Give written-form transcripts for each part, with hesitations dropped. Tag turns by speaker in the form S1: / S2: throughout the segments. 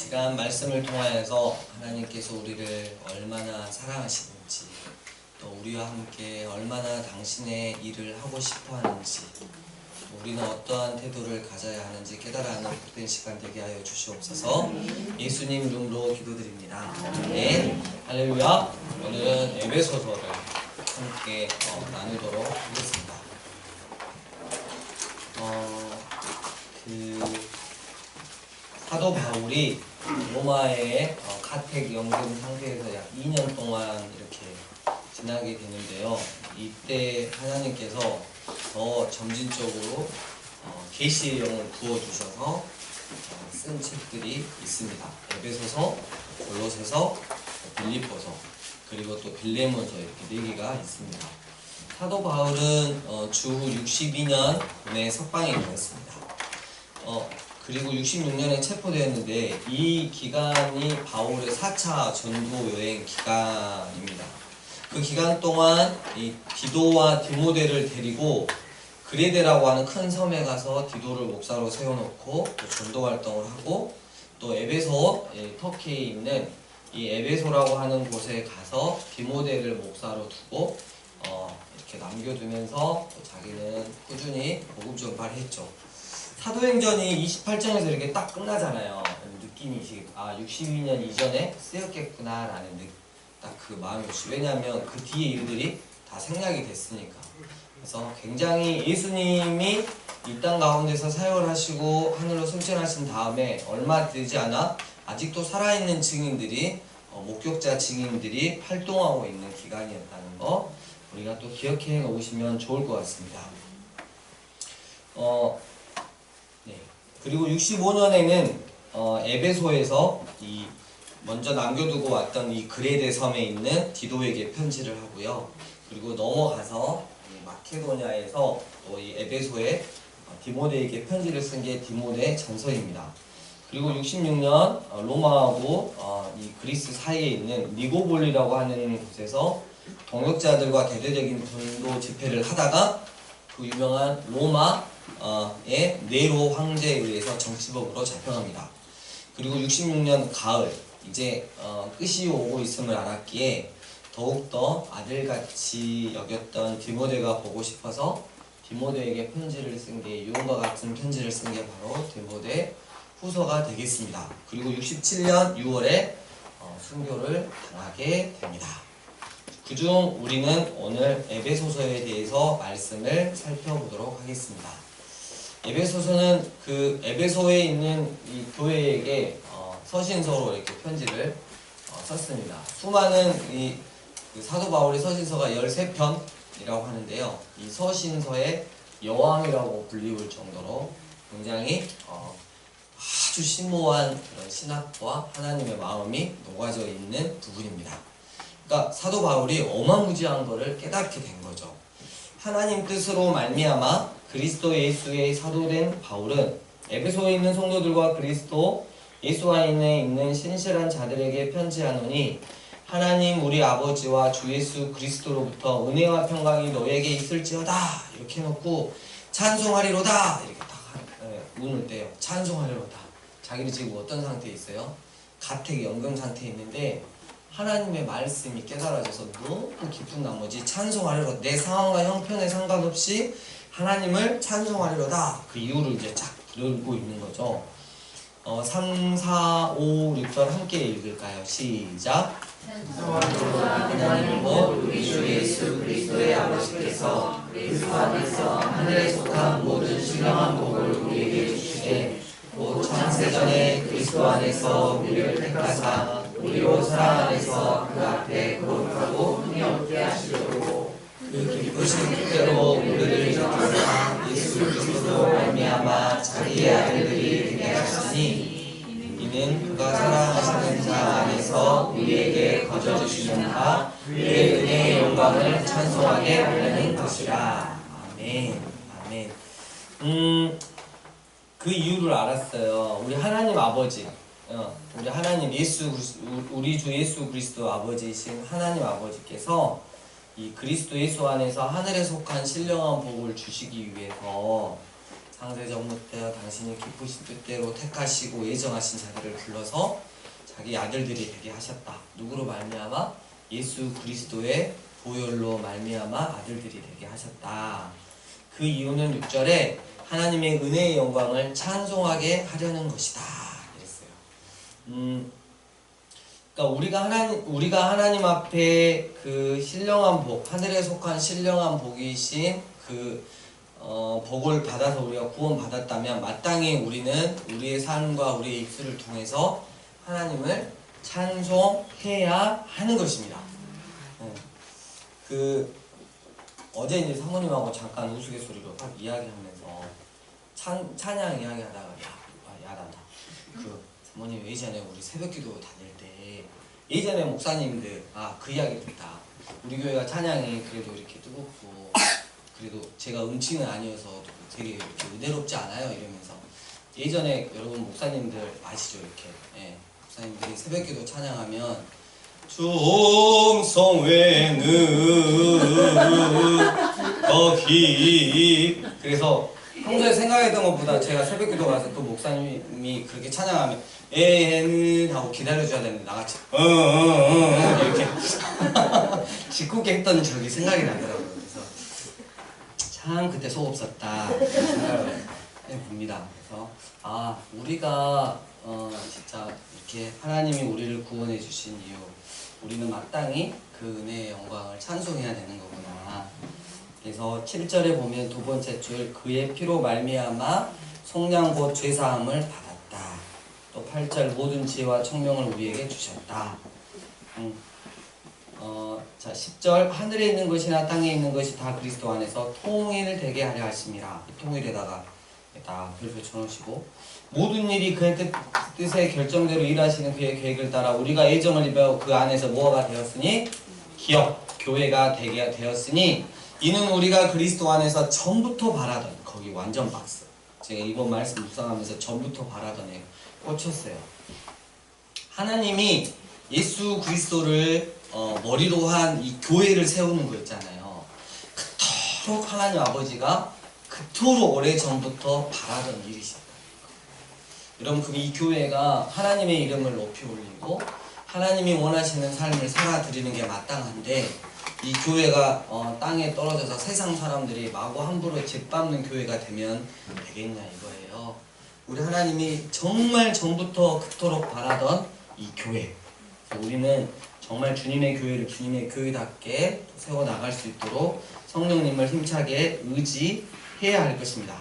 S1: 시간 말씀을 통하여서 하나님께서 우리를 얼마나 사랑하시는지, 또 우리와 함께 얼마나 당신의 일을 하고 싶어 하는지, 우리는 어떠한 태도를 가져야 하는지 깨달아가는 복된 시간 되게 하여 주시옵소서. 예수님 이름으로 기도드립니다. 네, 할렐루야. 오늘은 에베소서를 함께 나누도록 하겠습니다. 사도 바울이 로마의 카텍 연금 상태에서 약 2년 동안 이렇게 지나게 되는데요. 이때 하나님께서 더 점진적으로 계시의 영을 부어주셔서 쓴 책들이 있습니다. 에베소서, 골로새서, 빌립보서, 그리고 또 빌레몬서 이렇게 4개가 있습니다. 사도 바울은 주후 62년에 석방이 되었습니다. 그리고 66년에 체포되었는데 이 기간이 바울의 4차 전도 여행 기간입니다. 그 기간 동안 이 디도와 디모데를 데리고 그레데라고 하는 큰 섬에 가서 디도를 목사로 세워놓고 또 전도 활동을 하고, 또 에베소, 터키에 있는 이 에베소라고 하는 곳에 가서 디모데를 목사로 두고 이렇게 남겨두면서 또 자기는 꾸준히 복음 전파를 했죠. 사도행전이 28장에서 이렇게 딱 끝나잖아요. 느낌이 62년 이전에 쓰였겠구나 라는 딱 그 마음이 오시. 왜냐하면 그 뒤에 일들이 다 생략이 됐으니까. 그래서 굉장히 예수님이 이 땅 가운데서 사역을 하시고 하늘로 승천하신 다음에 얼마 되지 않아 아직도 살아있는 증인들이, 목격자 증인들이 활동하고 있는 기간이었다는 거 우리가 또 기억해 놓으시면 좋을 것 같습니다. 그리고 65년에는 에베소에서 먼저 남겨두고 왔던 이 그레데 섬에 있는 디도에게 편지를 하고요. 그리고 넘어가서 마케도냐에서 또 이 에베소에 디모데에게 편지를 쓴 게 디모데 전서입니다. 그리고 66년 로마하고 이 그리스 사이에 있는 니고볼리라고 하는 곳에서 동역자들과 대대적인 전도 집회를 하다가 그 유명한 로마의 네로 황제에 의해서 정치범으로 잡혀갑니다. 그리고 66년 가을, 이제 끝이 오고 있음을 알았기에 더욱더 아들같이 여겼던 디모데가 보고 싶어서 디모데에게 편지를 쓴 게, 유언과 같은 편지를 쓴 게 바로 디모데 후서가 되겠습니다. 그리고 67년 6월에 순교를 당하게 됩니다. 그중 우리는 오늘 에베소서에 대해서 말씀을 살펴보도록 하겠습니다. 에베소서는 그 에베소에 있는 이 교회에게 서신서로 이렇게 편지를 썼습니다. 수많은 그 사도 바울의 서신서가 13편이라고 하는데요. 이 서신서의 여왕이라고 불리울 정도로 굉장히 아주 심오한 그런 신학과 하나님의 마음이 녹아져 있는 부분입니다. 그러니까 사도 바울이 어마무지한 것을 깨닫게 된 거죠. 하나님 뜻으로 말미암아 그리스도 예수의 사도된 바울은 에베소에 있는 성도들과 그리스도 예수 안에 있는 신실한 자들에게 편지하노니, 하나님 우리 아버지와 주 예수 그리스도로부터 은혜와 평강이 너에게 있을지어다 이렇게 해놓고 찬송하리로다 이렇게 딱 운을 떼요. 찬송하리로다. 자기는 지금 어떤 상태에 있어요? 가택 연금 상태에 있는데 하나님의 말씀이 깨달아져서 너무 깊은 나머지 찬송하리로다. 내 상황과 형편에 상관없이 하나님을 찬송하리로다. 그 이유를 이제 쫙 들고 있는 거죠. 3, 4, 5, 6절 함께 읽을까요? 시작. 하나님이고 우리 주 예수 그리스도의 아버지께서 그리스도 안에서 하늘에 속한 모든 신령한 복을 우리에게 주시되, 곧 창세전에 그리스도 안에서 우리를 택하사 우리로 사랑 안에서 그 앞에 거룩하고 흠이 없게 하시려고 그 기쁘신 뜻대로 우리를 택하사 예수 그리스도로 말미암아 자기의 아들들이 되게 하시니, 이는 그가 사랑하시는 자 안에서 우리에게 거저주시는 바 그의 은혜의 영광을 찬송하게 하려는 것이라. 아멘. 아멘. 그 이유를 알았어요. 우리 하나님 아버지, 우리 하나님 우리 주 예수 그리스도 아버지이신 하나님 아버지께서 이 그리스도 예수 안에서 하늘에 속한 신령한 복을 주시기 위해서 창세 전부터 당신이 기쁘신 뜻대로 택하시고 예정하신 자들을 불러서 자기 아들들이 되게 하셨다. 누구로 말미암아? 예수 그리스도의 보혈로 말미암아 아들들이 되게 하셨다. 그 이유는 6절에 하나님의 은혜의 영광을 찬송하게 하려는 것이다. 이랬어요. 그러니까 우리가 하나님 앞에 그 신령한 복, 하늘에 속한 신령한 복이신 그 복을 받아서 우리가 구원 받았다면 마땅히 우리는 우리의 삶과 우리의 입술을 통해서 하나님을 찬송해야 하는 것입니다. 어제 이제 사모님하고 잠깐 우스갯소리로 딱 이야기하면서 찬양 이야기하다가 야단다. 사모님 예전에 우리 새벽기도 다닐 때 예전에 목사님들 그 이야기 듣다. 우리 교회가 찬양이 그래도 이렇게 뜨겁고 그래도 제가 음치는 아니어서 되게 이렇게 은혜롭지 않아요 이러면서 예전에 여러분 목사님들 아시죠 이렇게 목사님들이 새벽기도 찬양하면 중성외는 거기 그래서 평소에 생각했던 것보다 제가 새벽기도 가서 또 목사님이 그렇게 찬양하면 에는 하고 기다려줘야 되는데 나같이 이렇게 짓궂게 했던 적이 생각이 나더라고요. 그래서 참 그때 속 없었다 생각을 해봅니다. 그래서 우리가 진짜 이렇게 하나님이 우리를 구원해 주신 이유 우리는 마땅히 그 은혜의 영광을 찬송해야 되는 거구나. 그래서 7절에 보면 두 번째 줄 그의 피로 말미암아 속량 곧 죄사함을 받았다. 또 8절 모든 지혜와 청명을 우리에게 주셨다. 자 10절 하늘에 있는 것이나 땅에 있는 것이 다 그리스도 안에서 통일되게 하려 하심이라. 통일에다가 딱 별표 쳐놓으시고 모든 일이 그의 뜻의 결정대로 일하시는 그의 계획을 따라 우리가 예정을 입어 그 안에서 뭐가 되었으니 기업 교회가 되게 되었으니 이는 우리가 그리스도 안에서 전부터 바라던 거기 완전 박스 제가 이번 말씀 묵상하면서 전부터 바라던 애 꽂혔어요. 하나님이 예수 그리스도를 머리로 한 이 교회를 세우는 거 있잖아요. 그토록 하나님 아버지가 그토록 오래전부터 바라던 일이시다. 여러분 이 교회가 하나님의 이름을 높이 올리고 하나님이 원하시는 삶을 살아드리는 게 마땅한데 이 교회가 땅에 떨어져서 세상 사람들이 마구 함부로 짓밟는 교회가 되면 되겠냐 이거예요. 우리 하나님이 정말 전부터 그토록 바라던 이 교회 우리는 정말 주님의 교회를 주님의 교회답게 세워나갈 수 있도록 성령님을 힘차게 의지해야 할 것입니다.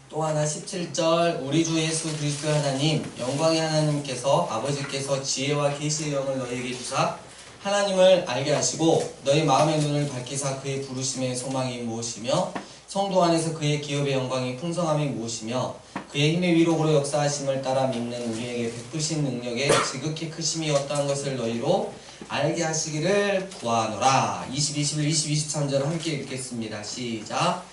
S1: 또 하나 17절 우리 주 예수 그리스도의 하나님 영광의 하나님께서 아버지께서 지혜와 계시의 영을 너희에게 주사 하나님을 알게 하시고 너희 마음의 눈을 밝히사 그의 부르심의 소망이 무엇이며 성도 안에서 그의 기업의 영광이 풍성함이 무엇이며 그의 힘의 위력으로 역사하심을 따라 믿는 우리에게 베푸신 능력의 지극히 크심이 어떠한 것을 너희로 알게 하시기를 구하노라. 20, 21, 20, 23절 함께 읽겠습니다. 시작.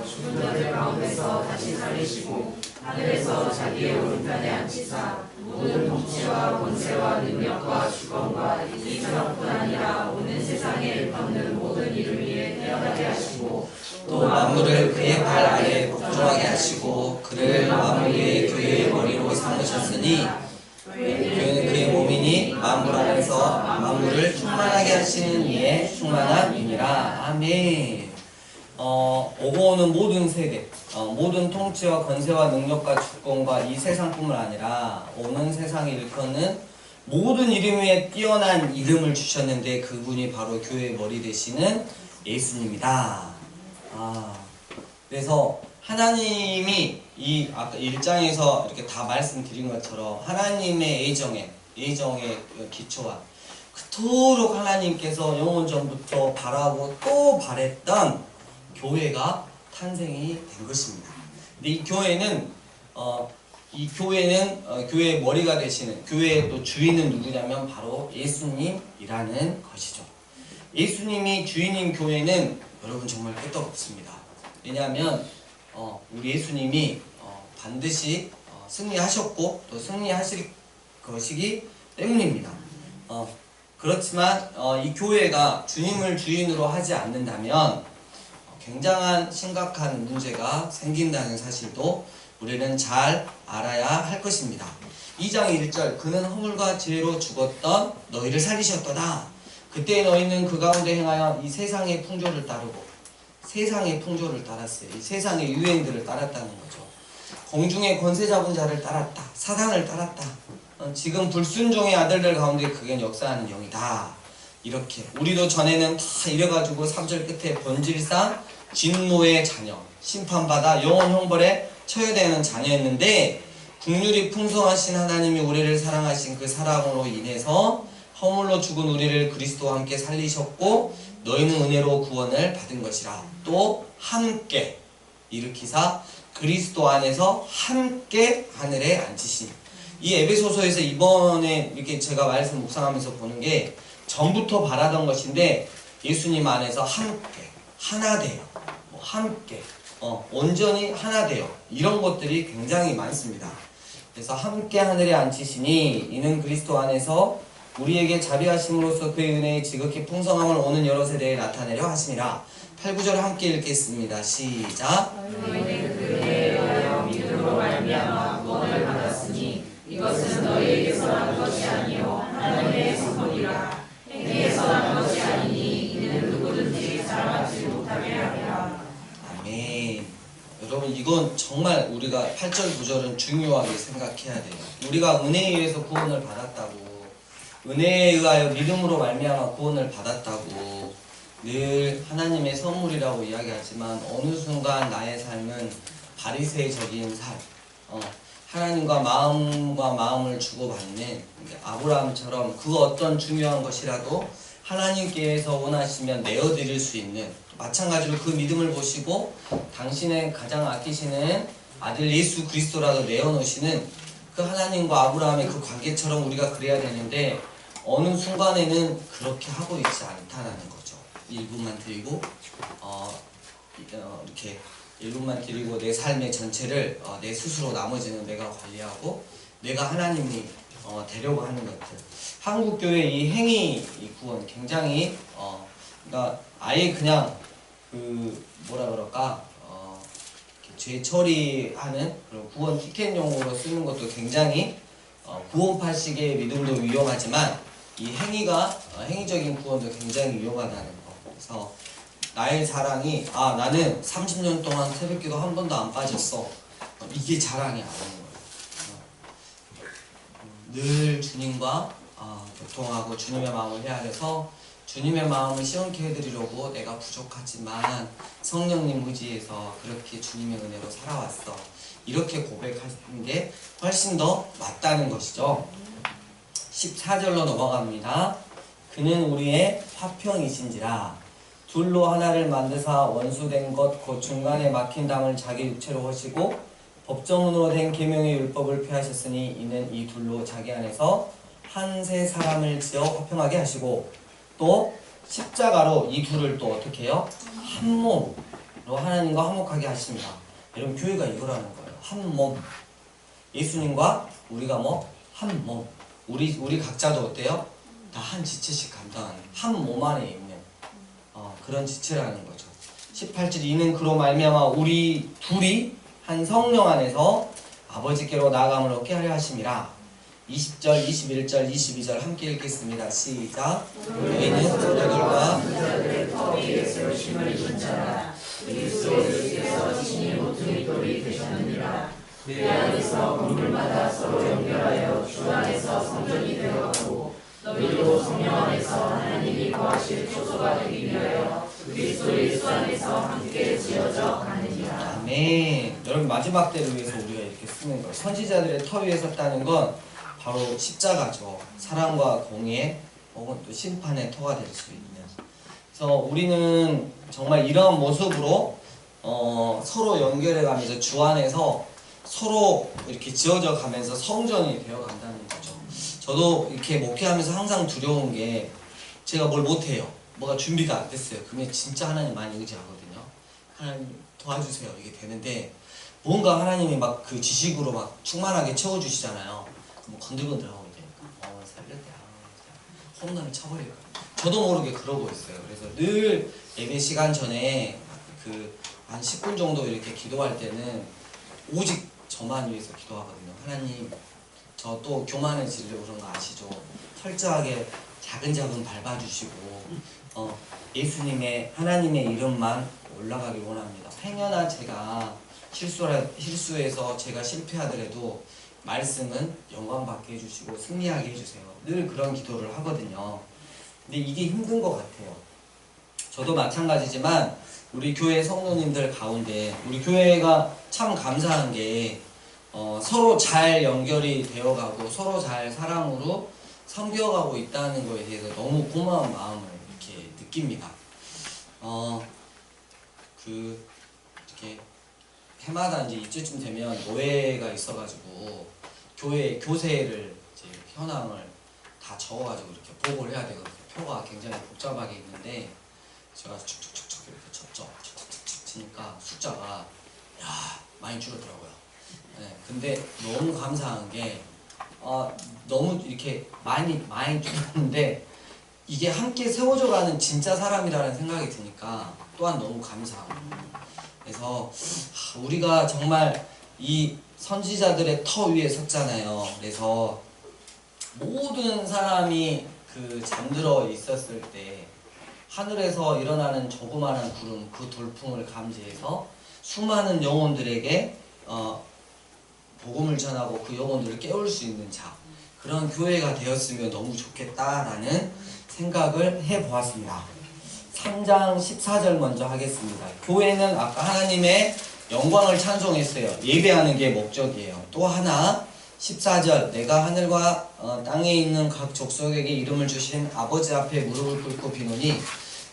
S1: 죽은 자들 가운데서 다시 살리시고 하늘에서 자기의 오른편에 앉히사 모든 통치와 권세와 능력과 주권과 이처럼뿐 아니라 오는 세상에 일컫는 모든 이름 위에 태어나게 하시고 또 만물을 그의 발 아래 복종하게 하시고 그를 만물의 교회의 머리로 삼으셨으니 교회는 그의 몸이니 만물 안에서 만물을 충만하게 하시는 이의 충만함이니라. 아멘. 오고 오는 모든 세대, 모든 통치와 권세와 능력과 주권과 이 세상뿐만 아니라 오는 세상에 일컫는 모든 이름 위에 뛰어난 이름을 주셨는데 그분이 바로 교회의 머리 되시는 예수님이다. 그래서 하나님이 이 아까 1장에서 이렇게 다 말씀드린 것처럼 하나님의 애정의 기초와 그토록 하나님께서 영원 전부터 바라고 또 바랬던 교회가 탄생이 된 것입니다. 근데 이 교회는 교회의 머리가 되시는 교회의 또 주인은 누구냐면 바로 예수님이라는 것이죠. 예수님이 주인인 교회는 여러분 정말 끄떡없습니다. 왜냐하면 우리 예수님이 반드시 승리하셨고 또 승리하실 것이기 때문입니다. 그렇지만 이 교회가 주님을 주인으로 하지 않는다면 굉장한 심각한 문제가 생긴다는 사실도 우리는 잘 알아야 할 것입니다. 2장 1절 그는 허물과 죄로 죽었던 너희를 살리셨도다. 그때 너희는 그 가운데 행하여 이 세상의 풍조를 따르고 세상의 풍조를 따랐어요. 이 세상의 유행들을 따랐다는 거죠. 공중의 권세 잡은 자를 따랐다. 사단을 따랐다. 지금 불순종의 아들들 가운데 그게 역사하는 영이다. 이렇게 우리도 전에는 다 이래가지고 3절 끝에 본질상 진노의 자녀, 심판받아 영원 형벌에 처해되는 자녀였는데 긍휼이 풍성하신 하나님이 우리를 사랑하신 그 사랑으로 인해서 허물로 죽은 우리를 그리스도와 함께 살리셨고 너희는 은혜로 구원을 받은 것이라. 또 함께 일으키사 그리스도 안에서 함께 하늘에 앉히신. 이 에베소서에서 이번에 이렇게 제가 말씀 묵상하면서 보는 게 전부터 바라던 것인데 예수님 안에서 함께 하나 돼요. 함께 온전히 하나 돼요. 이런 것들이 굉장히 많습니다. 그래서 함께 하늘에 앉히시니 이는 그리스도 안에서 우리에게 자비하심으로써 그의 은혜의 지극히 풍성함을 오는 여러 세대에 나타내려 하심이라. 8, 9절 함께 읽겠습니다. 시작.
S2: 너희는 그 은혜에 의하여 믿음으로 말미암아 구원을 받았으니 이것은 너희에게서 난 것이 아니요 하나님의 선물이라. 행위에서 난 것이 아니니 이는 누구든지 자랑하지 못하게 하리라.
S1: 아멘. 여러분 이건 정말 우리가 8절 9절은 중요하게 생각해야 돼요. 우리가 은혜에 의해서 구원을 받았다고, 은혜에 의하여 믿음으로 말미암아 구원을 받았다고 늘 하나님의 선물이라고 이야기하지만 어느 순간 나의 삶은 바리새적인 삶, 하나님과 마음을 주고받는 아브라함처럼 그 어떤 중요한 것이라도 하나님께서 원하시면 내어드릴 수 있는, 마찬가지로 그 믿음을 보시고 당신의 가장 아끼시는 아들 예수 그리스도라도 내어놓으시는 그 하나님과 아브라함의 그 관계처럼 우리가 그래야 되는데 어느 순간에는 그렇게 하고 있지 않다는 거죠. 일부만 드리고 이렇게 일부만 드리고 내 삶의 전체를 내 스스로 나머지는 내가 관리하고 내가 하나님이 되려고 하는 것들. 한국교회 이 행위 이 구원 굉장히 그러니까 아예 그냥 그 뭐라 그럴까 죄 처리하는 그런 구원 티켓용으로 쓰는 것도 굉장히 구원파식의 믿음도 위험하지만 이 행위적인 구원도 굉장히 위험하다는 거. 그래서 나의 자랑이 나는 30년 동안 새벽기도 한 번도 안 빠졌어. 이게 자랑이 아닌 거예요. 늘 주님과 교통하고 주님의 마음을 헤아려서 주님의 마음을 시원케 해드리려고 내가 부족하지만 성령님 의지에서 그렇게 주님의 은혜로 살아왔어. 이렇게 고백하는 게 훨씬 더 맞다는 것이죠. 14절로 넘어갑니다. 그는 우리의 화평이신지라. 둘로 하나를 만드사 원수된 것 곧 중간에 막힌 담을 자기 육체로 하시고 법정문으로 된 계명의 율법을 폐하셨으니 이는 이 둘로 자기 안에서 한세 사람을 지어 화평하게 하시고 또 십자가로 이 둘을 또 어떻게 해요? 한 몸으로 하나님과 화목하게 하십니다. 여러분 교회가 이거라는 거예요. 한 몸. 예수님과 우리가 한 몸. 우리 각자도 어때요? 다 한 지체씩 감당하는 한 몸 안에 있는 그런 지체라는 거죠. 18절 이는 그로 말미암아 우리 둘이 한 성령 안에서 아버지께로 나아감을 얻게 하려 하심이라. 20절, 21절, 22절 함께 읽겠습니다. 시작. 너희는 너희들과
S2: 터 위에 세우심을 입은 자라. 그리스도 예수께서 친히 모퉁이 돌이 되셨느니라. 그 안에서 건물마다 서로 연결하여 주 안에서 성전이 되어가고 너희도 성령 안에서 하나님이 거하실 초소가 되기 위하여 그리스도 예수 안에서 함께 지어져 가느니라.
S1: 아멘. 여러분 마지막 때를 위해서 우리가 이렇게 쓰는 거예요. 선지자들의 터 위에 섰다는 건 바로 십자가죠. 사랑과 공의 혹은 또 심판의 터가 될 수 있는. 그래서 우리는 정말 이런 모습으로 서로 연결해가면서 주 안에서 서로 이렇게 지어져 가면서 성전이 되어 간다는 거죠. 저도 이렇게 목회하면서 항상 두려운 게 제가 뭘 못해요. 뭐가 준비가 안 됐어요. 그러면 진짜 하나님 많이 의지하거든요. 하나님 도와주세요. 이게 되는데 뭔가 하나님이 막 그 지식으로 막 충만하게 채워주시잖아요. 뭐 건들건들하고 되니까 살릴 때 홈런을 쳐버릴 거예요. 저도 모르게 그러고 있어요. 그래서 늘 예배 시간 전에 한 10분 정도 이렇게 기도할 때는 오직 저만 위해서 기도하거든요. 하나님, 저 또 교만해지려고 그런 거 아시죠? 철저하게 차근차근 밟아주시고 예수님의 하나님의 이름만 올라가길 원합니다. 행여나 제가 실수해서 제가 실패하더라도 말씀은 영광받게 해주시고 승리하게 해주세요. 늘 그런 기도를 하거든요. 근데 이게 힘든 것 같아요. 저도 마찬가지지만 우리 교회 성도님들 가운데 우리 교회가 참 감사한 게 서로 잘 연결이 되어가고 서로 잘 사랑으로 섬겨가고 있다는 거에 대해서 너무 고마운 마음을 이렇게 느낍니다. 이렇게 해마다 이제 이쯤 되면 노회가 있어가지고 교회 교세를 이제 현황을 다 적어가지고 이렇게 보고를 해야 되거든요. 표가 굉장히 복잡하게 있는데 제가 축축축축 이렇게 쳤죠. 축축축축 치니까 숫자가 많이 줄었더라고요. 네, 근데 너무 감사한 게 너무 이렇게 많이 줄었는데 이게 함께 세워져가는 진짜 사람이라는 생각이 드니까 또한 너무 감사하고, 그래서 우리가 정말 이 선지자들의 터 위에 섰잖아요. 그래서 모든 사람이 잠들어 있었을 때 하늘에서 일어나는 조그마한 구름, 그 돌풍을 감지해서 수많은 영혼들에게 복음을 전하고 그 영혼들을 깨울 수 있는 그런 교회가 되었으면 너무 좋겠다라는 생각을 해보았습니다. 3장 14절 먼저 하겠습니다. 교회는 아까 하나님의 영광을 찬송했어요. 예배하는 게 목적이에요. 또 하나 14절, 내가 하늘과 땅에 있는 각 족속에게 이름을 주신 아버지 앞에 무릎을 꿇고 비노니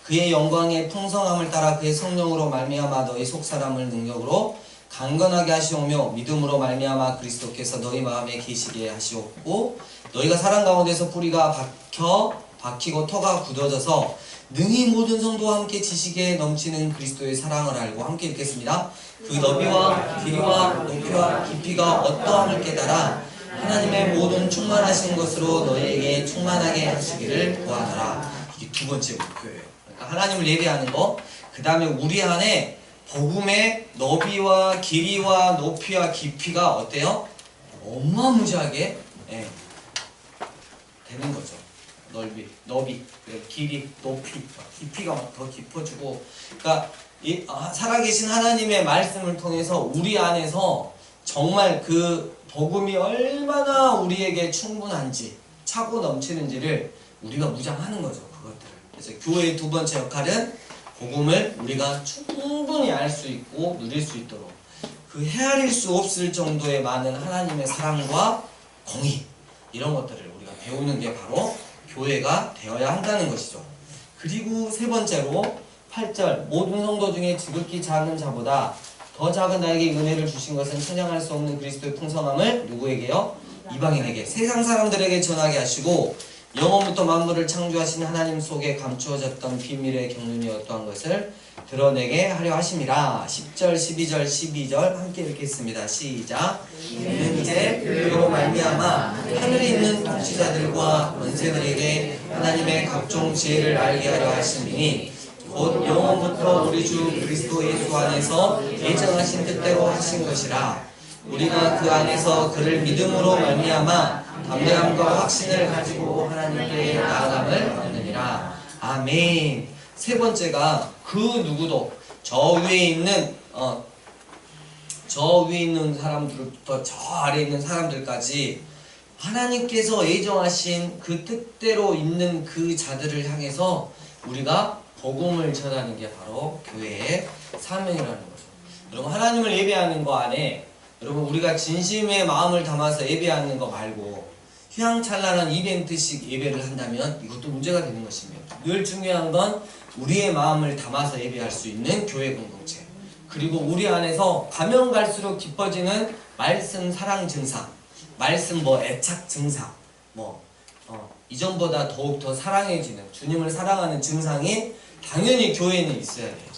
S1: 그의 영광의 풍성함을 따라 그의 성령으로 말미암아 너희 속사람을 능력으로 강건하게 하시오며 믿음으로 말미암아 그리스도께서 너희 마음에 계시게 하시옵고 너희가 사랑 가운데서 뿌리가 박히고 터가 굳어져서 능히 모든 성도와 함께 지식에 넘치는 그리스도의 사랑을 알고 함께 읽겠습니다. 그 너비와 길이와 높이와 깊이가 어떠함을 깨달아 하나님의 모든 충만하신 것으로 너희에게 충만하게 하시기를 구하노라. 이게 두 번째 목표예요. 그러니까 하나님을 예배하는 거, 그 다음에 우리 안에 복음의 너비와 길이와 높이와 깊이가 어때요? 어마무지하게 되는 거죠. 너비, 길이, 높이, 깊이가 막 더 깊어지고, 그러니까 살아계신 하나님의 말씀을 통해서 우리 안에서 정말 그 복음이 얼마나 우리에게 충분한지, 차고 넘치는지를 우리가 무장하는 거죠. 그것들을. 그래서 교회의 두 번째 역할은 복음을 우리가 충분히 알 수 있고 누릴 수 있도록 그 헤아릴 수 없을 정도의 많은 하나님의 사랑과 공의, 이런 것들을 우리가 배우는 게 바로 교회가 되어야 한다는 것이죠. 그리고 세 번째로 8절, 모든 성도 중에 지극히 작은 자보다 더 작은 나에게 은혜를 주신 것은 찬양할 수 없는 그리스도의 풍성함을 누구에게요? 이방인에게, 세상 사람들에게 전하게 하시고 영원부터 만물을 창조하신 하나님 속에 감추어졌던 비밀의 경륜이 어떠한 것을 드러내게 하려 하심이라. 10절, 12절, 12절 함께 읽겠습니다. 시작. 이는 이제 그로 말미암아 하늘에 있는 통치자들과 원세들에게 하나님의 각종 지혜를 알게 하려 하심이니 곧 영원부터 우리 주 그리스도 예수 안에서 예정하신 뜻대로 하신 것이라. 우리가 그 안에서 그를 믿음으로 말미암아 담대함과 확신을 가지고 하나님께 나아감을 얻느니라. 아멘. 세 번째가 그 누구도 저 위에 있는 사람들부터 저 아래에 있는 사람들까지 하나님께서 예정하신 그 뜻대로 있는 그 자들을 향해서 우리가 복음을 전하는 게 바로 교회의 사명이라는 거죠. 여러분, 하나님을 예배하는 거 안에 여러분 우리가 진심의 마음을 담아서 예배하는 거 말고 휘황찬란한 이벤트식 예배를 한다면 이것도 문제가 되는 것입니다. 늘 중요한 건 우리의 마음을 담아서 예배할 수 있는 교회 공동체, 그리고 우리 안에서 가면 갈수록 깊어지는 말씀 사랑 증상, 말씀 애착 증상, 이전보다 더욱 더 사랑해지는, 주님을 사랑하는 증상이 당연히 교회에는 있어야 돼요.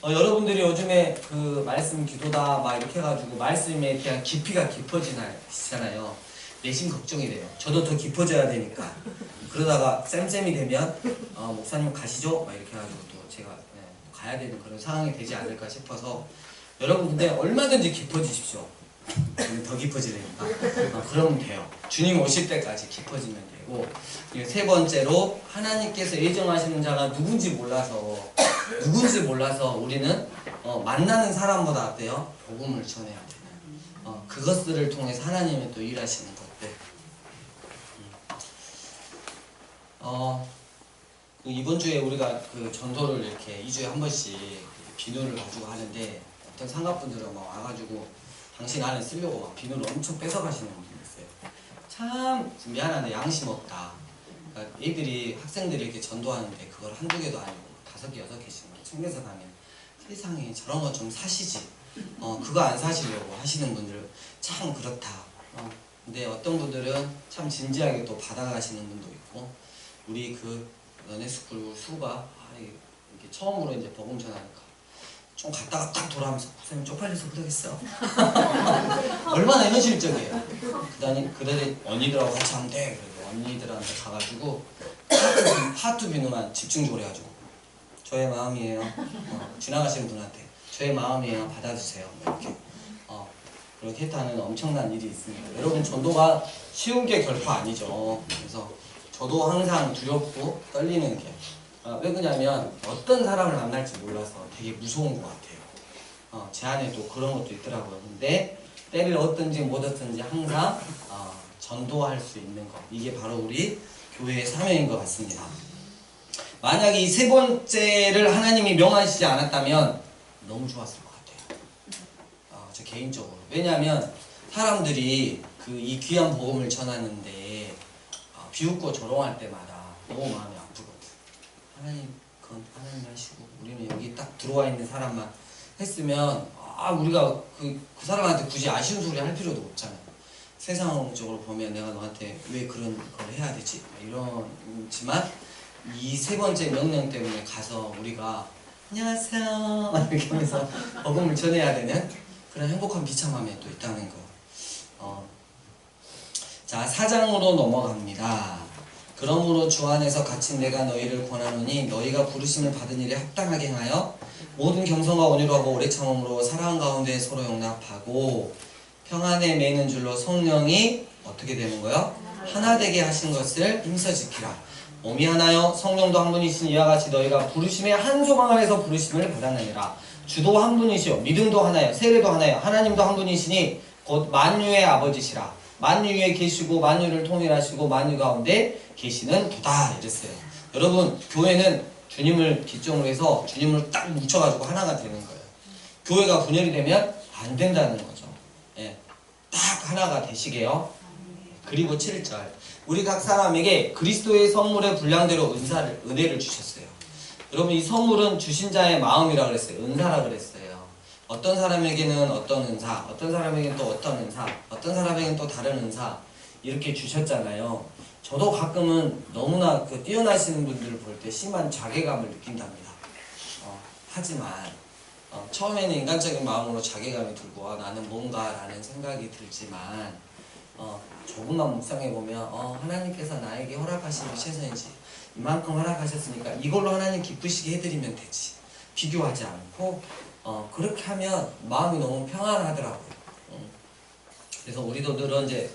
S1: 여러분들이 요즘에 그 말씀 기도다 막 이렇게 해가지고 말씀에 대한 깊이가 깊어지잖아요. 내심 걱정이 돼요. 저도 더 깊어져야 되니까. 그러다가 쌤쌤이 되면 목사님 가시죠? 막 이렇게 해가지고 또 제가 가야 되는 그런 상황이 되지 않을까 싶어서 여러분 근데 얼마든지 깊어지십시오. 더 깊어지려니까 그러면 돼요. 주님 오실 때까지 깊어지면 되고 세 번째로 하나님께서 예정하시는 자가 누군지 몰라서 우리는 만나는 사람보다 어때요? 복음을 전해야 되는 그것들을 통해서 하나님이 또 일하시는 것들. 이번 주에 우리가 그 전도를 이렇게 2주에 한 번씩 비누를 가지고 하는데 어떤 상가분들은 막 와가지고 당신 안에 쓰려고 막 비누를 엄청 뺏어가시는 분들이 있어요. 참 미안한데 양심 없다. 그러니까 애들이 학생들이 이렇게 전도하는데 그걸 한두 개도 아니고 5개, 6개씩 챙겨서 가면 세상에 저런 거 좀 사시지. 그거 안 사시려고 하시는 분들 참 그렇다. 근데 어떤 분들은 참 진지하게 또 받아가시는 분도 있고 우리 그 너네스쿨 수가 이게 처음으로 이제 복음 전하니까 좀 갔다가 딱 돌아오면서 선생님 쪽팔려서 그러겠어요. 얼마나 현실적이에요. 그다음에 언니들하고 같이 하면 돼. 그래서 언니들한테 가가지고 하트 비누만 집중적으로 해가지고 저의 마음이에요. 지나가시는 분한테 저의 마음이에요. 받아주세요. 이렇게 그렇게 했다는 엄청난 일이 있습니다. 여러분 전도가 쉬운 게 결코 아니죠. 그래서 저도 항상 두렵고 떨리는 게 왜 그러냐면 어떤 사람을 만날지 몰라서 되게 무서운 것 같아요. 제 안에도 그런 것도 있더라고요. 근데 때를 얻든지 못 얻든지 항상 전도할 수 있는 것, 이게 바로 우리 교회의 사명인 것 같습니다. 만약에 이 세 번째를 하나님이 명하시지 않았다면 너무 좋았을 것 같아요. 저 개인적으로. 왜냐하면 사람들이 이 귀한 복음을 전하는데 비웃고 조롱할 때마다 너무 마음이 아프거든. 하나님, 그건 하나님 하시고 우리는 여기 딱 들어와 있는 사람만 했으면 우리가 그 사람한테 굳이 아쉬운 소리 할 필요도 없잖아요. 세상적으로 보면 내가 너한테 왜 그런 걸 해야 되지? 이러지만 이 세 번째 명령 때문에 가서 우리가 안녕하세요 이렇게 하면서 복음을 전해야 되는 그런 행복한 비참함에 또 있다는 거. 자, 4장으로 넘어갑니다. 그러므로 주 안에서 갇힌 내가 너희를 권하노니 너희가 부르심을 받은 일에 합당하게 행하여 모든 겸손과 온유로 하고 오래 참음으로 사랑 가운데 서로 용납하고 평안에 매이는 줄로 성령이 어떻게 되는 거요? 하나 되게 하신 것을 힘써 지키라. 몸이 하나요 성령도 한 분이신 이와 같이 너희가 부르심의 한 소망 안에서 부르심을 받았느니라. 주도 한 분이시요 믿음도 하나요 세례도 하나요 하나님도 한 분이시니 곧 만유의 아버지시라. 만유 위에 계시고 만유를 통일하시고 만유 가운데 계시는 도다 이랬어요. 여러분 교회는 주님을 기점으로 해서 주님을 딱 뭉쳐가지고 하나가 되는 거예요. 교회가 분열이 되면 안 된다는 거죠. 예, 딱 하나가 되시게요. 그리고 7절 우리 각 사람에게 그리스도의 선물의 분량대로 은혜를 주셨어요. 여러분 이 선물은 주신 자의 마음이라 그랬어요. 은사라 그랬어요. 어떤 사람에게는 어떤 은사, 어떤 사람에게는 또 어떤 은사, 어떤 사람에게는 또 다른 은사 이렇게 주셨잖아요. 저도 가끔은 너무나 뛰어나시는 분들을 볼 때 심한 자괴감을 느낀답니다. 하지만 처음에는 인간적인 마음으로 자괴감이 들고 나는 뭔가 라는 생각이 들지만 조금만 묵상해보면 하나님께서 나에게 허락하신 게 최선이지 이만큼 허락하셨으니까 이걸로 하나님 기쁘시게 해드리면 되지 비교하지 않고 그렇게 하면 마음이 너무 평안하더라고요. 그래서 우리도 늘 이제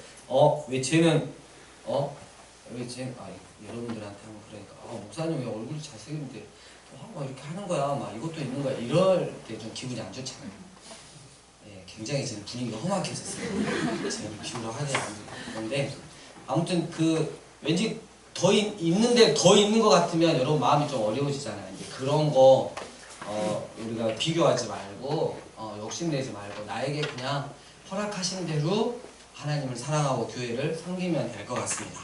S1: 왜 쟤는 왜 쟤 여러분들한테 하면 그러니까 목사님 왜 얼굴이 잘생겼는데 이렇게 하는 거야 막 이것도 있는 거야 이럴 때 좀 기분이 안 좋잖아요. 예, 굉장히 지금 분위기가 험악해졌어요. 제가 비유를 하지 않는 건데 아무튼 왠지 더 있는데 더 있는 것 같으면 여러분 마음이 좀 어려우시잖아요. 이제 그런 거 우리가 비교하지 말고 욕심내지 말고 나에게 그냥 허락하신 대로 하나님을 사랑하고 교회를 섬기면 될 것 같습니다.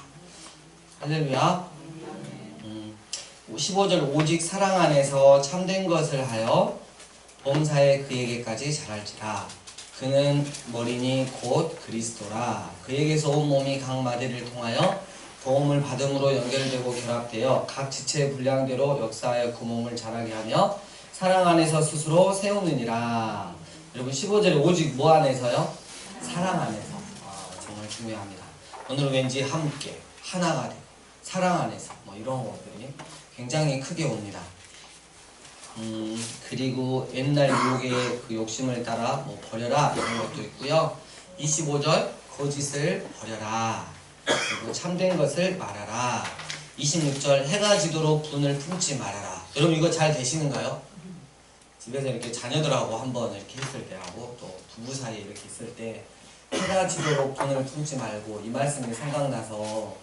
S1: 할렐루야. 15절 오직 사랑 안에서 참된 것을 하여 범사에 그에게까지 자랄지라. 그는 머리니 곧 그리스도라. 그에게서 온 몸이 각 마디를 통하여 도움을 받음으로 연결되고 결합되어 각 지체의 분량대로 역사하여 그 몸을 자라게 하며 사랑 안에서 스스로 세우느니라. 여러분 15절에 오직 뭐 안에서요? 사랑 안에서. 정말 중요합니다. 오늘은 왠지 함께 하나가 되고 사랑 안에서 이런 것들이 굉장히 크게 옵니다. 그리고 옛날 유혹의 그 욕심을 따라 뭐 버려라 이런 것도 있고요. 25절 거짓을 버려라. 그리고 참된 것을 말하라. 26절 해가 지도록 분을 품지 말아라. 여러분 이거 잘 되시는가요? 집에서 이렇게 자녀들하고 한번 이렇게 했을 때하고 또 부부 사이에 이렇게 있을 때 해가 지도록 분을 품지 말고 이 말씀이 생각나서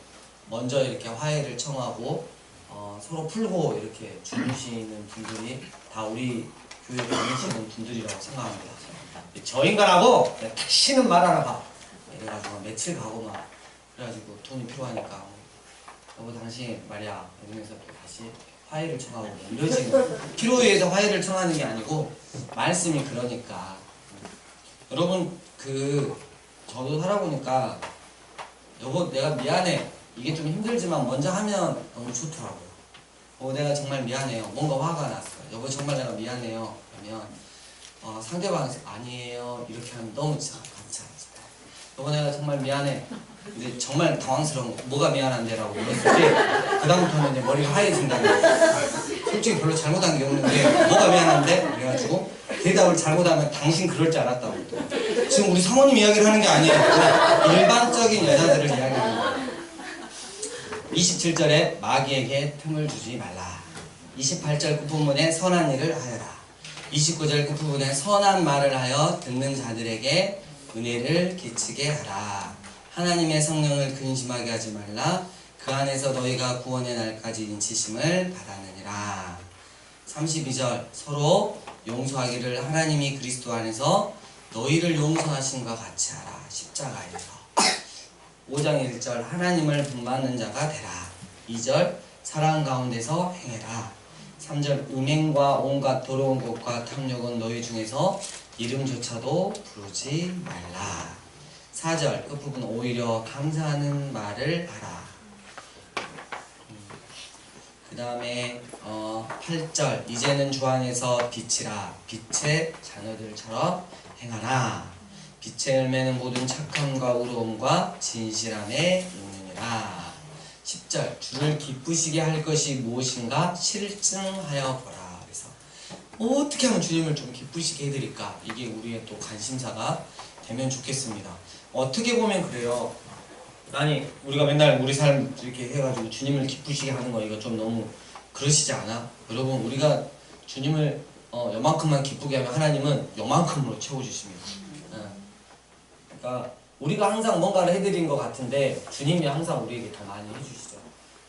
S1: 먼저 이렇게 화해를 청하고 서로 풀고 이렇게 주무시는 분들이 다 우리 교회에 다니시는 분들이라고 생각합니다. 저 인간하고 다시는 말 안 해봐. 이래가지고 며칠 가고 막 그래가지고 돈이 필요하니까 여보 당신 말이야 이러면서 또 다시 화해를 청하고 이러지. 필요에 의해서 화해를 청하는 게 아니고 말씀이 그러니까. 여러분 저도 살아보니까 여보 내가 미안해 이게 좀 힘들지만 먼저 하면 너무 좋더라고요. 내가 정말 미안해요. 뭔가 화가 났어요. 여보 정말 내가 미안해요. 그러면 상대방이 아니에요 이렇게 하면 너무 괜찮아요. 여보 내가 정말 미안해. 근데 정말 당황스러운 거 뭐가 미안한데 라고 물었을 때 그다음부터는 이제 머리가 하얘진다는 거예요. 솔직히 별로 잘못한 게 없는데 뭐가 미안한데? 그래가지고 대답을 잘못하면 당신 그럴 줄 알았다고. 지금 우리 사모님 이야기를 하는 게 아니에요. 그냥 일반적인 여자들을 이야기하는 거예요. 27절에 마귀에게 틈을 주지 말라. 28절 끝부분에 선한 일을 하여라. 29절 끝부분에 선한 말을 하여 듣는 자들에게 은혜를 끼치게 하라. 하나님의 성령을 근심하게 하지 말라. 그 안에서 너희가 구원의 날까지 인치심을 받았느니라. 32절 서로 용서하기를 하나님이 그리스도 안에서 너희를 용서하신과 같이 하라. 십자가에서. 5장 1절 하나님을 본받는 자가 되라. 2절 사랑 가운데서 행해라. 3절 음행과 온갖 더러운 것과 탐욕은 너희 중에서 이름조차도 부르지 말라. 4절 끝부분 오히려 감사하는 말을 하라. 그 다음에 8절 이제는 주 안에서 빛이라. 빛의 자녀들처럼 행하라. 빛의 열매는 모든 착함과 의로움과 진실함에 있느니라. 10절 주를 기쁘시게 할 것이 무엇인가 실증하여 보라. 그래서 어떻게 하면 주님을 좀 기쁘시게 해드릴까? 이게 우리의 또 관심사가 되면 좋겠습니다. 어떻게 보면 그래요. 아니 우리가 맨날 우리 삶 이렇게 해가지고 주님을 기쁘시게 하는 거 이거 좀 너무 그러시지 않아? 여러분 우리가 주님을 요만큼만 기쁘게 하면 하나님은 요만큼으로 채워주십니다. 그러니까 우리가 항상 뭔가를 해드린 것 같은데 주님이 항상 우리에게 더 많이 해주시죠.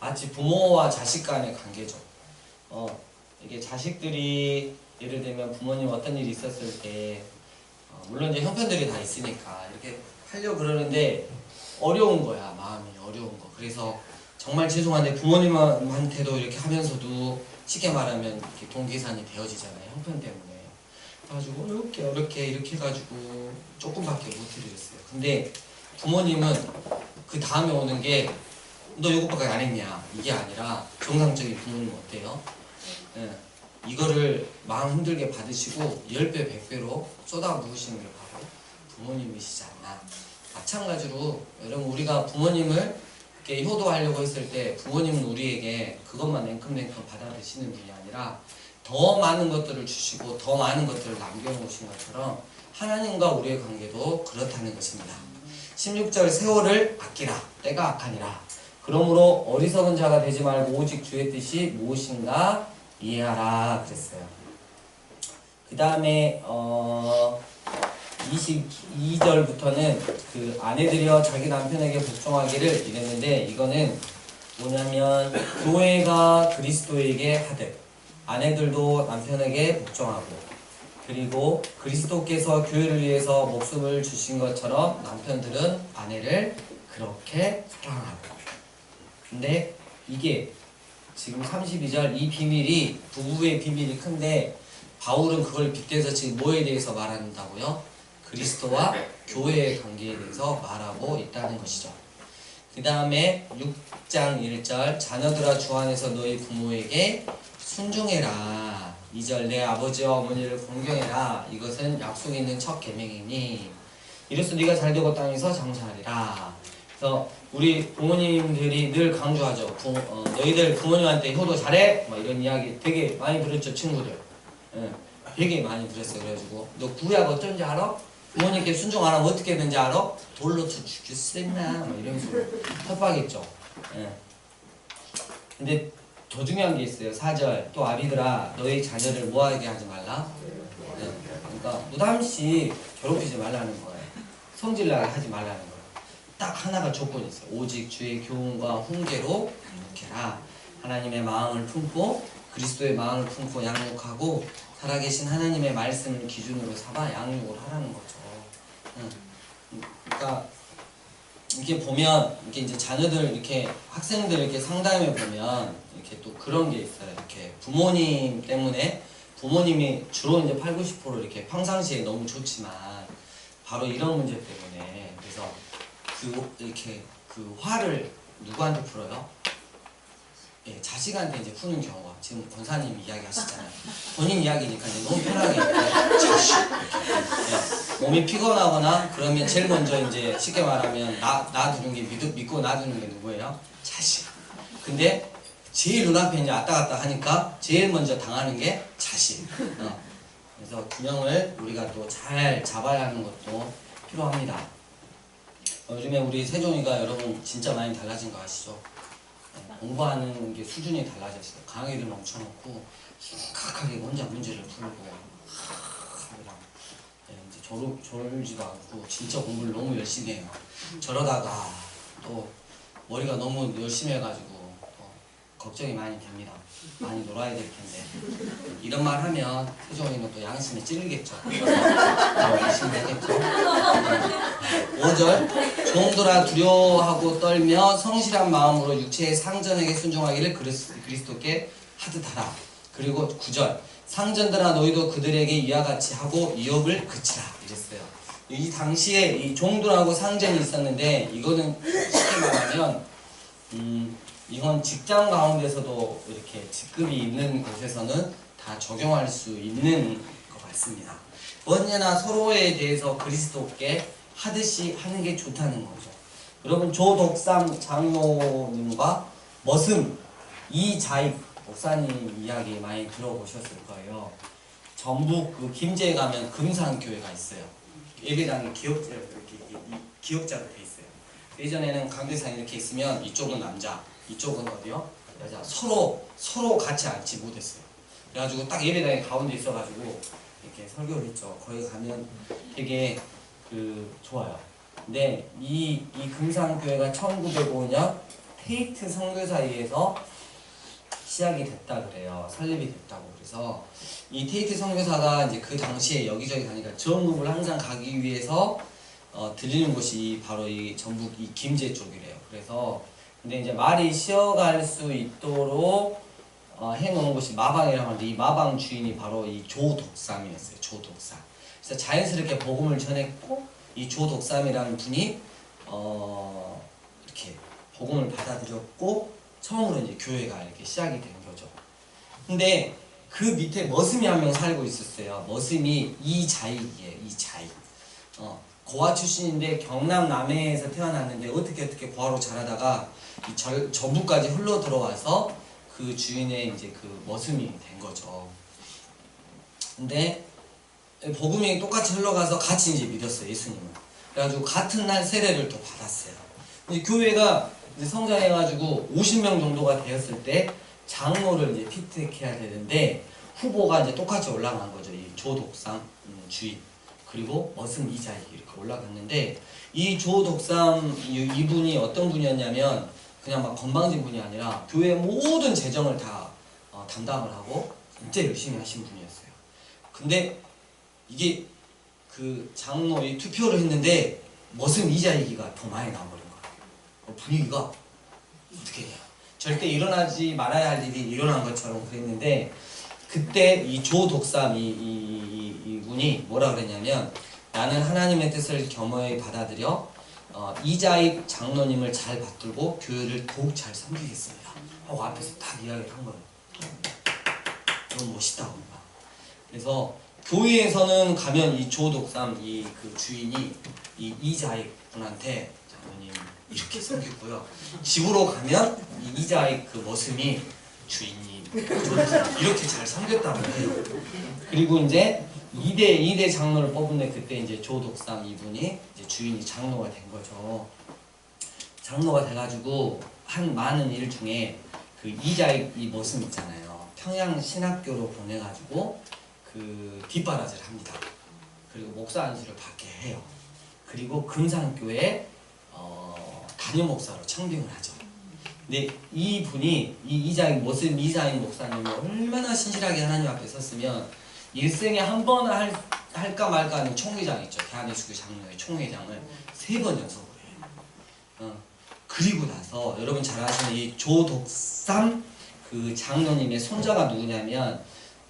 S1: 마치 부모와 자식 간의 관계죠. 이게 자식들이 예를 들면 부모님 어떤 일이 있었을 때 물론 이제 형편들이 다 있으니까 이렇게 하려고 그러는데 어려운 거야. 마음이 어려운 거. 그래서 정말 죄송한데 부모님한테도 이렇게 하면서도 쉽게 말하면 이렇게 돈 계산이 되어지잖아요. 형편 때문에. 그래가지고 이렇게 해가지고 조금밖에 못 드리겠어요. 근데 부모님은 그 다음에 오는 게 너 이것밖에 안 했냐 이게 아니라 정상적인 부모님 어때요? 이거를 마음 힘들게 받으시고 10배 100배로 쏟아부으시는 게 바로 부모님이시지 않나. 마찬가지로 여러분 우리가 부모님을 이렇게 효도하려고 했을 때 부모님은 우리에게 그것만 냉큼냉큼 받아드시는 분이 아니라 더 많은 것들을 주시고 더 많은 것들을 남겨놓으신 것처럼 하나님과 우리의 관계도 그렇다는 것입니다. 16절 세월을 아끼라. 때가 악하니라. 그러므로 어리석은 자가 되지 말고 오직 주의 뜻이 무엇인가 이해하라 그랬어요. 그 다음에 22절부터는 그 아내들이여 자기 남편에게 복종하기를 이랬는데 이거는 뭐냐면 교회가 그리스도에게 하듯 아내들도 남편에게 복종하고 그리고 그리스도께서 교회를 위해서 목숨을 주신 것처럼 남편들은 아내를 그렇게 사랑하고. 근데 이게 지금 32절 이 비밀이 부부의 비밀이 큰데 바울은 그걸 빗대서 지금 뭐에 대해서 말한다고요? 그리스도와 교회의 관계에 대해서 말하고 있다는 것이죠. 그 다음에 6장 1절 자녀들아 주 안에서 너희 부모에게 순종해라. 2절 내 아버지와 어머니를 공경해라. 이것은 약속이 있는 첫 계명이니 이로써 네가 잘되고 땅에서 장사하리라. 그래서 우리 부모님들이 늘 강조하죠. 너희들 부모님한테 효도 잘해? 막 이런 이야기 되게 많이 들었죠, 친구들. 예, 되게 많이 들었어요. 그래가지고 너 구약 어쩐지 알아? 부모님께 순종 안 하면 어떻게 되는지 알아? 돌로 쳐 죽였으랬나? 뭐 이러면서 협박했죠. 예. 근데 더 중요한 게 있어요. 4절 또 아비들아 너희 자녀를 뭐하게 하지 말라. 예. 그러니까 무담시 괴롭히지 말라는 거예요. 성질나게 하지 말라는 거예요. 딱 하나가 조건이 있어요. 오직 주의 교훈과 훈계로 양육해라. 하나님의 마음을 품고 그리스도의 마음을 품고 양육하고 살아계신 하나님의 말씀을 기준으로 삼아 양육을 하라는 거죠. 그러니까 이렇게 보면 이렇게 이제 자녀들 이렇게 학생들 이렇게 상담해 보면 이렇게 또 그런 게 있어요. 이렇게 부모님 때문에 부모님이 주로 이제 8, 90% 이렇게 평상시에 너무 좋지만 바로 이런 문제 때문에 그래서 이렇게 그 화를 누구한테 풀어요? 예, 자식한테 이제 푸는 경우가 지금 권사님 이야기 하시잖아요. 본인 이야기니까 이제 너무 편하게 자식 예, 몸이 피곤하거나 그러면 제일 먼저 이제 쉽게 말하면 놔두는 게 믿고 놔두는 게 누구예요? 자식. 근데 제일 눈앞에 이제 왔다 갔다 하니까 제일 먼저 당하는 게 자식. 그래서 균형을 우리가 또 잘 잡아야 하는 것도 필요합니다. 요즘에 우리 세종이가 여러분 진짜 많이 달라진 거 아시죠? 공부하는 게 수준이 달라졌어요. 강의를 넘쳐놓고 심각하게 혼자 문제를 풀고 그냥 이제 졸지도 않고 진짜 공부를 너무 열심히 해요. 저러다가 또 머리가 너무 열심히 해가지고 또 걱정이 많이 됩니다. 많이 놀아야 될 텐데 이런 말 하면 세종이는 또 양심에 찔리겠죠. 열심히 하겠죠. 5절 종들아 두려워하고 떨며 성실한 마음으로 육체의 상전에게 순종하기를 그리스도께 하듯하라. 그리고 9절 상전들아 너희도 그들에게 이와 같이 하고 이업을 그치라 이랬어요. 이 당시에 이 종들하고 상전이 있었는데 이거는 쉽게 말하면 이건 직장 가운데서도 이렇게 직급이 있는 곳에서는 다 적용할 수 있는 것 같습니다. 언제나 서로에 대해서 그리스도께 하듯이 하는 게 좋다는 거죠. 여러분 조덕삼 장로님과 머슴 이자익 목사님 이야기 많이 들어보셨을 거예요. 전북 그 김제에 가면 금산교회가 있어요. 예배당이 기역자로 이렇게 기역자로 돼 있어요. 예전에는 강대상 이렇게 있으면 이쪽은 남자, 이쪽은 어디요? 여자. 서로 같이 앉지 못했어요. 그래가지고 딱 예배당이 가운데 있어가지고 이렇게 설교를 했죠. 거기 가면 되게 좋아요. 근데 이 금산교회가 1905년 테이트 선교사에서 시작이 됐다 그래요. 설립이 됐다고. 그래서 이 테이트 선교사가 이제 그 당시에 여기저기 가니까 전국을 항상 가기 위해서 들리는 곳이 바로 이 전북 이 김제 쪽이래요. 그래서 근데 이제 말이 쉬어갈 수 있도록 해놓은 곳이 마방이라고 하는데 이 마방 주인이 바로 이 조덕삼이었어요. 조덕삼. 그래서 자연스럽게 복음을 전했고 이 조덕삼이라는 분이 이렇게 복음을 받아들였고 처음으로 이제 교회가 이렇게 시작이 된 거죠. 근데 그 밑에 머슴이 한 명 살고 있었어요. 머슴이 이자익이에요. 이자익. 고아 출신인데 경남 남해에서 태어났는데 어떻게 고아로 자라다가 이 전북까지 흘러 들어와서 그 주인의 이제 그 머슴이 된 거죠. 근데 복음이 똑같이 흘러가서 같이 이제 믿었어요. 예수님을. 그래가지고 같은 날 세례를 또 받았어요. 이제 교회가 이제 성장해가지고 50명 정도가 되었을 때 장로를 이제 피택해야 되는데 후보가 이제 똑같이 올라간 거죠. 이 조덕삼 주인 그리고 머슴 이자익 이렇게 올라갔는데 이 조덕삼 이분이 어떤 분이었냐면 그냥 막 건방진 분이 아니라 교회 모든 재정을 다 담당을 하고 진짜 열심히 하신 분이었어요. 근데 이게 그 장로의 투표를 했는데 머슴 이자익이가 더 많이 나와버린 거예요. 분위기가 어떻게 해요? 절대 일어나지 말아야 할 일이 일어난 것처럼 그랬는데 그때 이 조덕삼 이분이 뭐라 그랬냐면 나는 하나님의 뜻을 겸허히 받아들여 이자익 장로님을 잘 받들고 교회를 더욱 잘 섬기겠습니다 하고 앞에서 딱 이야기를 한 거예요. 너무 멋있다고. 그래서 교회에서는 가면 이 조덕삼 그 주인이 이 이자익 분한테 장로님 이렇게 섬겼고요. 집으로 가면 이 이자익 그 머슴이 주인님 이렇게 잘 섬겼다고 해요. 그리고 이제 2대 장로를 뽑은데 그때 이제 조독삼 이분이 이제 주인이 장로가 된 거죠. 장로가 돼가지고 한 많은 일 중에 그 이자의 이 모습 있잖아요. 평양 신학교로 보내가지고 그 뒷바라지를 합니다. 그리고 목사 안수를 받게 해요. 그리고 금산교회 담임 목사로 청빙을 하죠. 근데 이분이 이자인 목사님이 얼마나 신실하게 하나님 앞에 섰으면 일생에 한 번 할까 말까 하는 총회장 있죠. 대한예수교 장로회 총회장을 3번 연속으로 해요. 그리고 나서 여러분 잘 아시는 이 조독삼 그 장로님의 손자가 누구냐면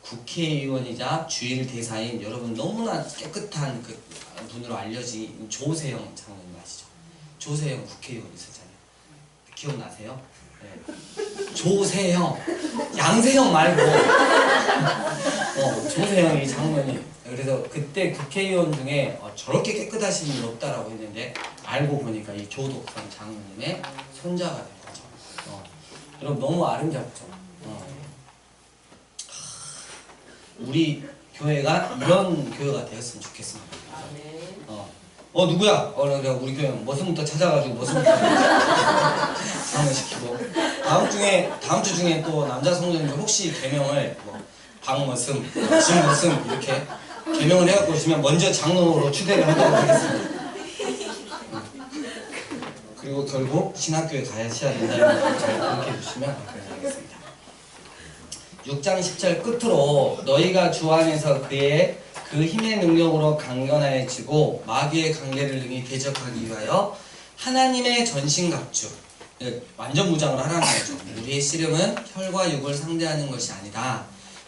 S1: 국회의원이자 주일 대사인 여러분 너무나 깨끗한 그 분으로 알려진 조세영 장로님 아시죠? 조세영 국회의원 있었잖아요. 기억나세요? 네. 조세영, 양세형 말고 조세영이 장로님. 그래서 그때 국회의원 중에 저렇게 깨끗하신 분 없다라고 했는데 알고 보니까 이 조독삼 장로님의 손자가 된 거죠. 여러분 너무 아름답죠. 우리 교회가 이런 교회가 되었으면 좋겠습니다. 누구야? 우리 교회 머슴부터 찾아가지고 머슴부터 장례시키고 다음 주 중에 또 남자 성도님들 혹시 계명을 박머슴, 진머슴 이렇게 계명을 해갖고 오시면 먼저 장로로 추대를 하도록 하겠습니다. 그리고 결국 신학교에 가셔야 된다는 걸 잘 기억해 주시면 감사하겠습니다. 6장 10절 끝으로 너희가 주 안에서 그의 그 힘의 능력으로 강건하여지고 마귀의 관계를 능히 대적하기 위하여 하나님의 전신갑주 완전 무장을 하라는 거죠. 우리의 씨름은 혈과 육을 상대하는 것이 아니다.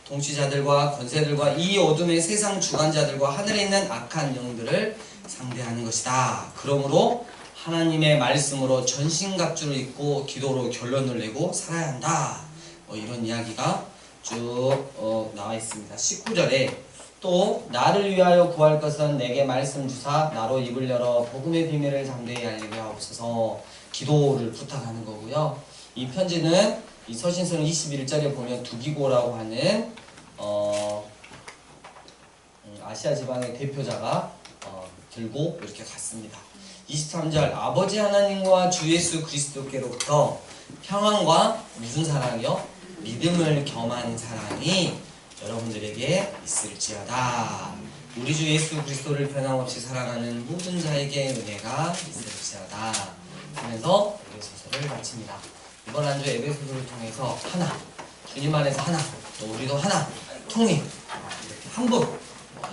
S1: 통치자들과 권세들과 이 어둠의 세상 주관자들과 하늘에 있는 악한 영들을 상대하는 것이다. 그러므로 하나님의 말씀으로 전신갑주를 입고 기도로 결론을 내고 살아야 한다. 이런 이야기가 쭉 나와 있습니다. 19절에 또 나를 위하여 구할 것은 내게 말씀 주사 나로 입을 열어 복음의 비밀을 잠대히 알리게 하옵소서. 기도를 부탁하는 거고요. 이 편지는 이 서신서는 21절에 보면 두기고라고 하는 아시아 지방의 대표자가 들고 이렇게 갔습니다. 23절 아버지 하나님과 주 예수 그리스도께로부터 평안과 무슨 사랑이요? 믿음을 겸한 사랑이 여러분들에게 있을지어다. 우리 주 예수 그리스도를 변함없이 사랑하는 모든 자에게 은혜가 있을지어다 하면서 에베소서를 마칩니다. 이번 한 주 에베소서를 통해서 하나, 주님 안에서 하나, 또 우리도 하나, 통일, 이렇게 한분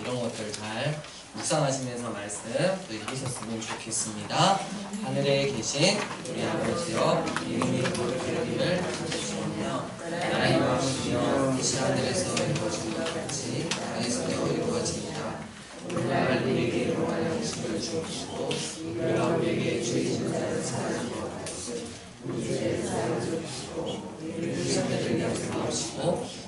S1: 이런 것들을 잘 묵상하시면서 말씀 또 읽으셨으면 좋겠습니다. 하늘에 계신 우리 아버지여 이름이 거룩하기를 주시오며 나라의 왕이여 이 하늘에서 이루어진 것 같이 땅에서도 이루어지리라. 오늘날 우리에게 일용할 양식을 주옵시고 우리가 우리에게 죄 짓는 자를 사하지 마옵시고 우리 죄를 사하여 주옵시고 우리 죄를 사하옵시고